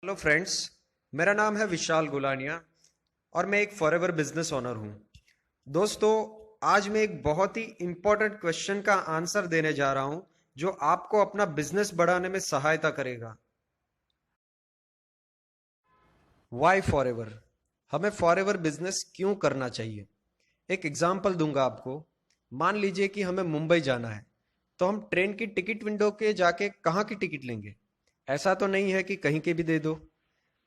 Hello friends, मेरा नाम है विशाल गुलानिया और मैं एक फॉरएवर बिजनेस ओनर हूं। दोस्तों, आज मैं एक बहुत ही इंपॉर्टेंट क्वेश्चन का आंसर देने जा रहा हूं जो आपको अपना बिजनेस बढ़ाने में सहायता करेगा। Why Forever? हमें फॉरएवर बिजनेस क्यों करना चाहिए? एक एग्जांपल दूंगा आपको। मान लीजिए कि हमें मुंबई जाना है, तो हम ट्रेन की टिकट विंडो के जाके कहाँ की टिकट लेंगे? ऐसा तो नहीं है कि कहीं के भी दे दो।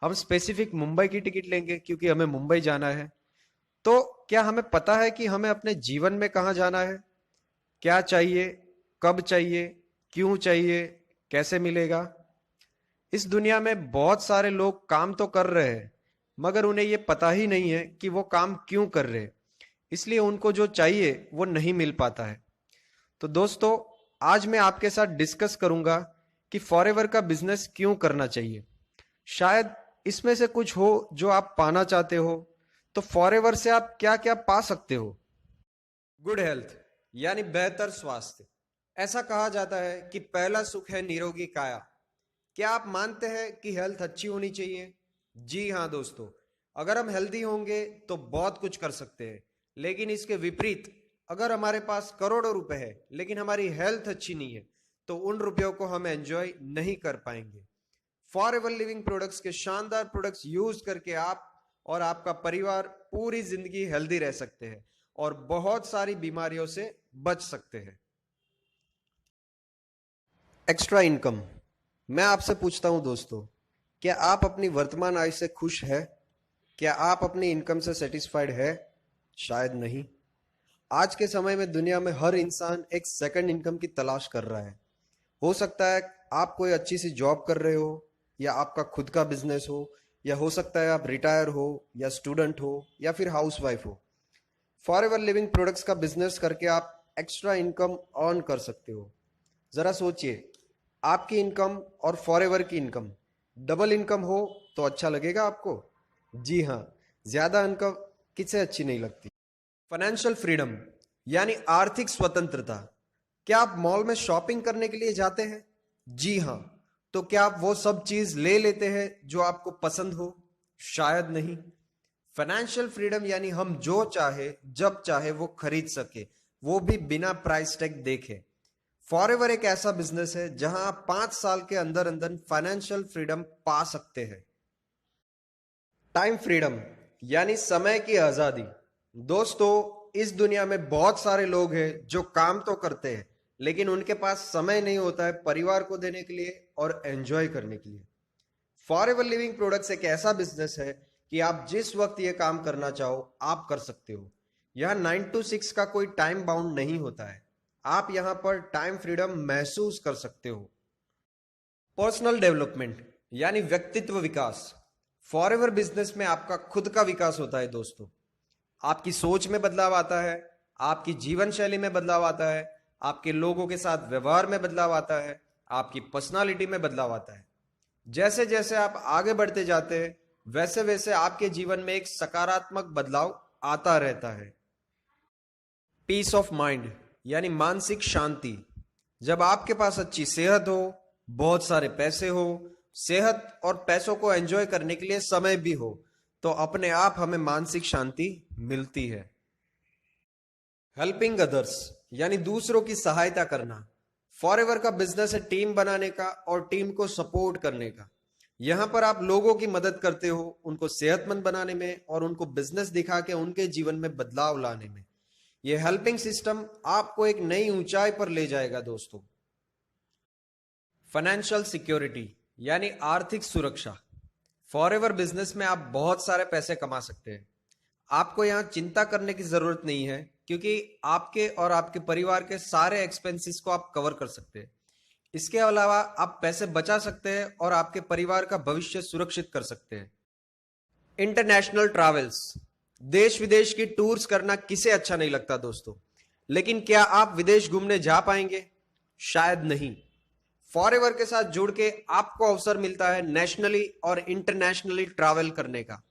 हम स्पेसिफिक मुंबई की टिकट लेंगे क्योंकि हमें मुंबई जाना है। तो क्या हमें पता है कि हमें अपने जीवन में कहाँ जाना है? क्या चाहिए, कब चाहिए, क्यों चाहिए, कैसे मिलेगा? इस दुनिया में बहुत सारे लोग काम तो कर रहे हैं, मगर उन्हें यह पता ही नहीं है कि वो काम क्यों कर रहे हैं, इसलिए उनको जो चाहिए वो नहीं मिल पाता है। तो दोस्तों, आज मैं आपके साथ डिस्कस करूंगा कि फॉरएवर का बिजनेस क्यों करना चाहिए। शायद इसमें से कुछ हो जो आप पाना चाहते हो। तो फॉरएवर से आप क्या क्या पा सकते हो? गुड हेल्थ, यानी बेहतर स्वास्थ्य। ऐसा कहा जाता है कि पहला सुख है निरोगी काया। क्या आप मानते हैं कि हेल्थ अच्छी होनी चाहिए? जी हाँ दोस्तों, अगर हम हेल्दी होंगे तो बहुत कुछ कर सकते हैं। लेकिन इसके विपरीत, अगर हमारे पास करोड़ों रुपए है लेकिन हमारी हेल्थ अच्छी नहीं है, तो उन रुपयों को हम एंजॉय नहीं कर पाएंगे। फॉरएवर लिविंग प्रोडक्ट्स के शानदार प्रोडक्ट्स यूज करके आप और आपका परिवार पूरी जिंदगी हेल्दी रह सकते हैं और बहुत सारी बीमारियों से बच सकते हैं। Extra income. मैं आपसे पूछता हूं दोस्तों, क्या आप अपनी वर्तमान आय से खुश है? क्या आप अपनी इनकम से सेटिस्फाइड है? शायद नहीं। आज के समय में दुनिया में हर इंसान एक सेकंड इनकम की तलाश कर रहा है। हो सकता है आप कोई अच्छी सी जॉब कर रहे हो, या आपका खुद का बिजनेस हो, या हो सकता है आप रिटायर हो, या स्टूडेंट हो, या फिर हाउसवाइफ हो। फॉरएवर लिविंग प्रोडक्ट्स का बिजनेस करके आप एक्स्ट्रा इनकम अर्न कर सकते हो। जरा सोचिए, आपकी इनकम और फॉरएवर की इनकम, डबल इनकम हो तो अच्छा लगेगा आपको? जी हाँ, ज्यादा इनकम किसे अच्छी नहीं लगती। फाइनेंशियल फ्रीडम, यानी आर्थिक स्वतंत्रता। क्या आप मॉल में शॉपिंग करने के लिए जाते हैं? जी हाँ। तो क्या आप वो सब चीज ले लेते हैं जो आपको पसंद हो? शायद नहीं। फाइनेंशियल फ्रीडम यानी हम जो चाहे जब चाहे वो खरीद सके, वो भी बिना प्राइस टैग देखे। फॉरएवर एक ऐसा बिजनेस है जहां आप 5 साल के अंदर अंदर फाइनेंशियल फ्रीडम पा सकते हैं। टाइम फ्रीडम, यानी समय की आजादी। दोस्तों, इस दुनिया में बहुत सारे लोग हैं जो काम तो करते हैं लेकिन उनके पास समय नहीं होता है परिवार को देने के लिए और एंजॉय करने के लिए। फॉरएवर लिविंग प्रोडक्ट्स एक ऐसा बिजनेस है कि आप जिस वक्त ये काम करना चाहो आप कर सकते हो। यह 9 to 6 का कोई टाइम बाउंड नहीं होता है। आप यहां पर टाइम फ्रीडम महसूस कर सकते हो। पर्सनल डेवलपमेंट, यानी व्यक्तित्व विकास। फॉरएवर बिजनेस में आपका खुद का विकास होता है दोस्तों। आपकी सोच में बदलाव आता है, आपकी जीवन शैली में बदलाव आता है, आपके लोगों के साथ व्यवहार में बदलाव आता है, आपकी पर्सनालिटी में बदलाव आता है। जैसे जैसे आप आगे बढ़ते जाते हैं वैसे वैसे आपके जीवन में एक सकारात्मक बदलाव आता रहता है। पीस ऑफ माइंड, यानी मानसिक शांति। जब आपके पास अच्छी सेहत हो, बहुत सारे पैसे हो, सेहत और पैसों को एंजॉय करने के लिए समय भी हो, तो अपने आप हमें मानसिक शांति मिलती है। हेल्पिंग अदर्स, यानी दूसरों की सहायता करना। फॉरएवर का बिजनेस है टीम बनाने का और टीम को सपोर्ट करने का। यहां पर आप लोगों की मदद करते हो, उनको सेहतमंद बनाने में और उनको बिजनेस दिखा के उनके जीवन में बदलाव लाने में। यह हेल्पिंग सिस्टम आपको एक नई ऊंचाई पर ले जाएगा दोस्तों। फाइनेंशियल सिक्योरिटी, यानी आर्थिक सुरक्षा। फॉरएवर बिजनेस में आप बहुत सारे पैसे कमा सकते हैं। आपको यहां चिंता करने की जरूरत नहीं है क्योंकि आपके और आपके परिवार के सारे एक्सपेंसेस को आप कवर कर सकते हैं। इसके अलावा आप पैसे बचा सकते हैं और आपके परिवार का भविष्य सुरक्षित कर सकते हैं। इंटरनेशनल ट्रैवल्स, देश विदेश की टूर्स करना किसे अच्छा नहीं लगता दोस्तों, लेकिन क्या आप विदेश घूमने जा पाएंगे? शायद नहीं। फॉरएवर के साथ जुड़ के आपको अवसर मिलता है नेशनली और इंटरनेशनली ट्रैवल करने का।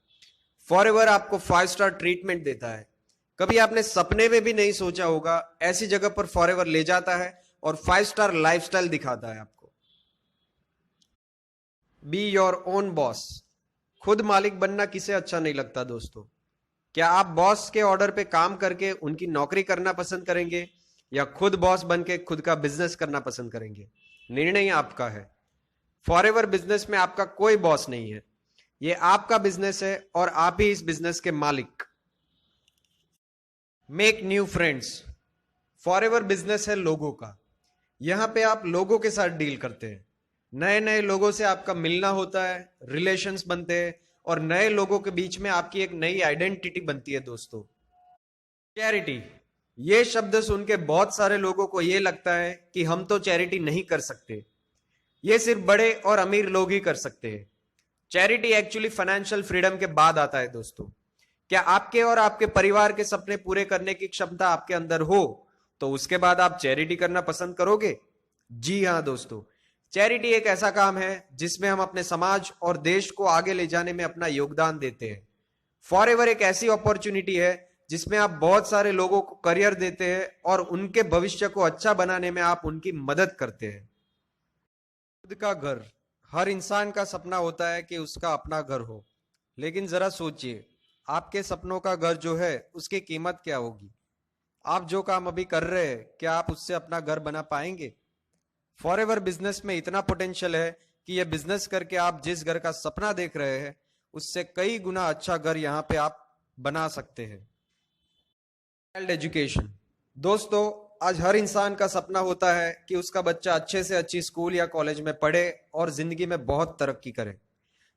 फॉरएवर आपको 5 स्टार ट्रीटमेंट देता है। कभी आपने सपने में भी नहीं सोचा होगा ऐसी जगह पर फॉरएवर ले जाता है और 5 स्टार लाइफस्टाइल दिखाता है आपको। Be your own boss. खुद मालिक बनना किसे अच्छा नहीं लगता दोस्तों। क्या आप बॉस के ऑर्डर पे काम करके उनकी नौकरी करना पसंद करेंगे या खुद बॉस बन के खुद का बिजनेस करना पसंद करेंगे? निर्णय आपका है। फॉरएवर बिजनेस में आपका कोई बॉस नहीं है, ये आपका बिजनेस है और आप ही इस बिजनेस के मालिक। Make new friends. Forever business है लोगों का। यहां पे आप लोगों के साथ डील करते हैं, नए नए लोगों से आपका मिलना होता है, रिलेशंस बनते हैं और नए लोगों के बीच में आपकी एक नई आइडेंटिटी बनती है दोस्तों। चैरिटी। ये शब्द सुन के बहुत सारे लोगों को ये लगता है कि हम तो चैरिटी नहीं कर सकते, ये सिर्फ बड़े और अमीर लोग ही कर सकते हैं। चैरिटी एक्चुअली फाइनेंशियल फ्रीडम के बाद आता है दोस्तों। क्या आपके और आपके परिवार के सपने पूरे करने की क्षमता आपके अंदर हो तो उसके बाद आप चैरिटी करना पसंद करोगे? जी हां दोस्तों, चैरिटी एक ऐसा काम है जिसमें हम अपने समाज और देश को आगे ले जाने में अपना योगदान देते हैं। फॉरएवर एक ऐसी अपॉर्चुनिटी है जिसमें आप बहुत सारे लोगों को करियर देते हैं और उनके भविष्य को अच्छा बनाने में आप उनकी मदद करते हैं। खुद का घर। हर इंसान का सपना होता है कि उसका अपना घर हो, लेकिन जरा सोचिए, आपके सपनों का घर जो है उसकी कीमत क्या होगी? आप जो काम अभी कर रहे हैं, क्या आप उससे अपना घर बना पाएंगे? फॉरएवर बिजनेस में इतना पोटेंशियल है कि यह बिजनेस करके आप जिस घर का सपना देख रहे हैं उससे कई गुना अच्छा घर यहां पे आप बना सकते हैं। Child education. दोस्तों, आज हर इंसान का सपना होता है कि उसका बच्चा अच्छे से अच्छी स्कूल या कॉलेज में पढ़े और जिंदगी में बहुत तरक्की करे।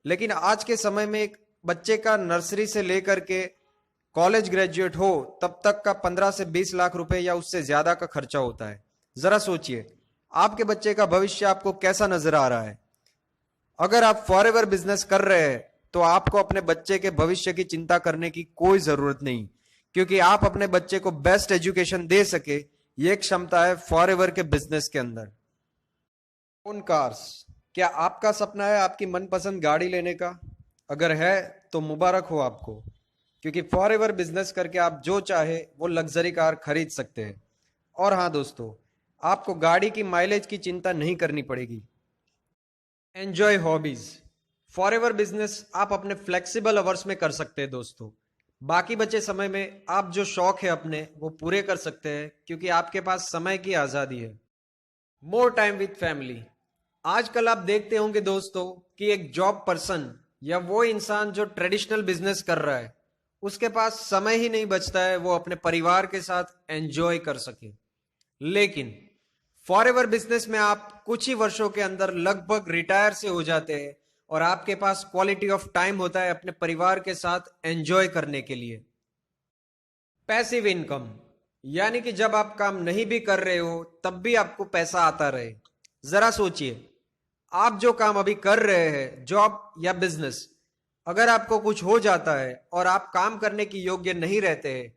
लेकिन आज के समय में एक बच्चे का नर्सरी से लेकर के कॉलेज ग्रेजुएट हो तब तक का 15 से 20 लाख रुपए या उससे ज्यादा का खर्चा होता है। जरा सोचिए, आपके बच्चे का भविष्य आपको कैसा नजर आ रहा है? अगर आप फॉरएवर बिजनेस कर रहे हैं तो आपको अपने बच्चे के भविष्य की चिंता करने की कोई जरूरत नहीं, क्योंकि आप अपने बच्चे को बेस्ट एजुकेशन दे सके, यह क्षमता है फॉरएवर के बिजनेस के अंदर। Own cars. क्या आपका सपना है आपकी मनपसंद गाड़ी लेने का? अगर है तो मुबारक हो आपको, क्योंकि फॉरएवर बिजनेस करके आप जो चाहे वो लग्जरी कार खरीद सकते हैं। और हाँ दोस्तों, आपको गाड़ी की माइलेज की चिंता नहीं करनी पड़ेगी। Enjoy hobbies. फॉरएवर बिजनेस आप अपने फ्लेक्सिबल आवर्स में कर सकते हैं दोस्तों। बाकी बचे समय में आप जो शौक है अपने वो पूरे कर सकते हैं, क्योंकि आपके पास समय की आजादी है। More time with family. आजकल आप देखते होंगे दोस्तों कि एक जॉब पर्सन या वो इंसान जो ट्रेडिशनल बिजनेस कर रहा है उसके पास समय ही नहीं बचता है वो अपने परिवार के साथ एंजॉय कर सके। लेकिन फॉरएवर बिजनेस में आप कुछ ही वर्षों के अंदर लगभग रिटायर से हो जाते हैं और आपके पास क्वालिटी ऑफ टाइम होता है अपने परिवार के साथ एंजॉय करने के लिए। पैसिव इनकम, यानी कि जब आप काम नहीं भी कर रहे हो तब भी आपको पैसा आता रहे। जरा सोचिए, आप जो काम अभी कर रहे हैं, जॉब या बिजनेस, अगर आपको कुछ हो जाता है और आप काम करने की योग्य नहीं रहते हैं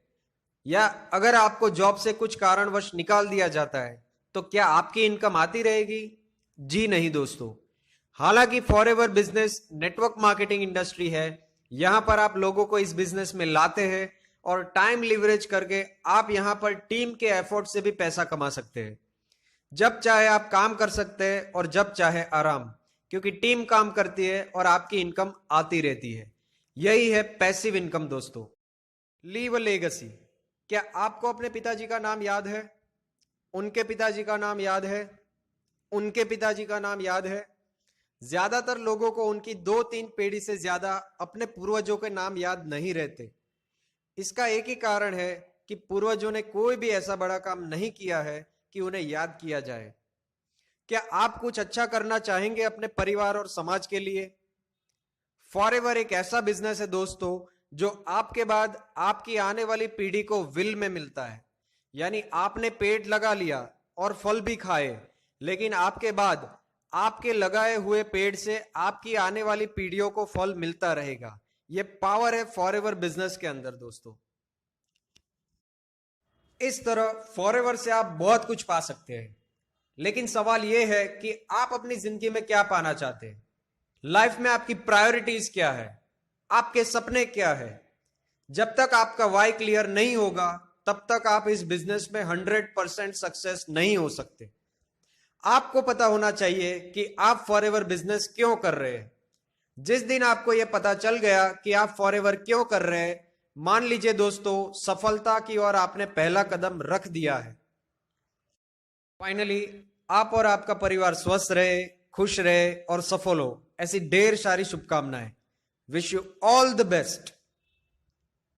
या अगर आपको जॉब से कुछ कारणवश निकाल दिया जाता है तो क्या आपकी इनकम आती रहेगी? जी नहीं दोस्तों। हालांकि forever business network marketing industry है, यहां पर आप लोगों को इस बिजनेस में लाते हैं और टाइम लिवरेज करके आप यहां पर टीम के एफर्ट से भी पैसा कमा सकते हैं। जब चाहे आप काम कर सकते हैं और जब चाहे आराम, क्योंकि टीम काम करती है और आपकी इनकम आती रहती है। यही है पैसिव इनकम दोस्तों। Leave a legacy. क्या आपको अपने पिताजी का नाम याद है? उनके पिताजी का नाम याद है? उनके पिताजी का नाम याद है? ज्यादातर लोगों को उनकी 2-3 पीढ़ी से ज्यादा अपने पूर्वजों के नाम याद नहीं रहते। इसका एक ही कारण है कि पूर्वजों ने कोई भी ऐसा बड़ा काम नहीं किया है कि उन्हें याद किया जाए। क्या आप कुछ अच्छा करना चाहेंगे अपने परिवार और समाज के लिए? फॉरएवर एक ऐसा बिजनेस है दोस्तों जो आपके बाद आपकी आने वाली पीढ़ी को विल में मिलता है। यानी आपने पेड़ लगा लिया और फल भी खाए, लेकिन आपके बाद आपके लगाए हुए पेड़ से आपकी आने वाली पीढ़ियों को फल मिलता रहेगा। यह पावर है फॉरएवर बिजनेस के अंदर दोस्तों। इस तरह फॉरएवर से आप बहुत कुछ पा सकते हैं, लेकिन सवाल यह है कि आप अपनी जिंदगी में क्या पाना चाहते हैं? लाइफ में आपकी प्रायोरिटीज क्या है? आपके सपने क्या है? जब तक आपका वाई क्लियर नहीं होगा तब तक आप इस बिजनेस में 100% सक्सेस नहीं हो सकते। आपको पता होना चाहिए कि आप फॉरएवर बिजनेस क्यों कर रहे हैं। जिस दिन आपको यह पता चल गया कि आप फॉरएवर क्यों कर रहे हैं, मान लीजिए दोस्तों, सफलता की ओर आपने पहला कदम रख दिया है। फाइनली आप और आपका परिवार स्वस्थ रहे, खुश रहे और सफल हो, ऐसी ढेर सारी शुभकामनाएं। Wish you all the best.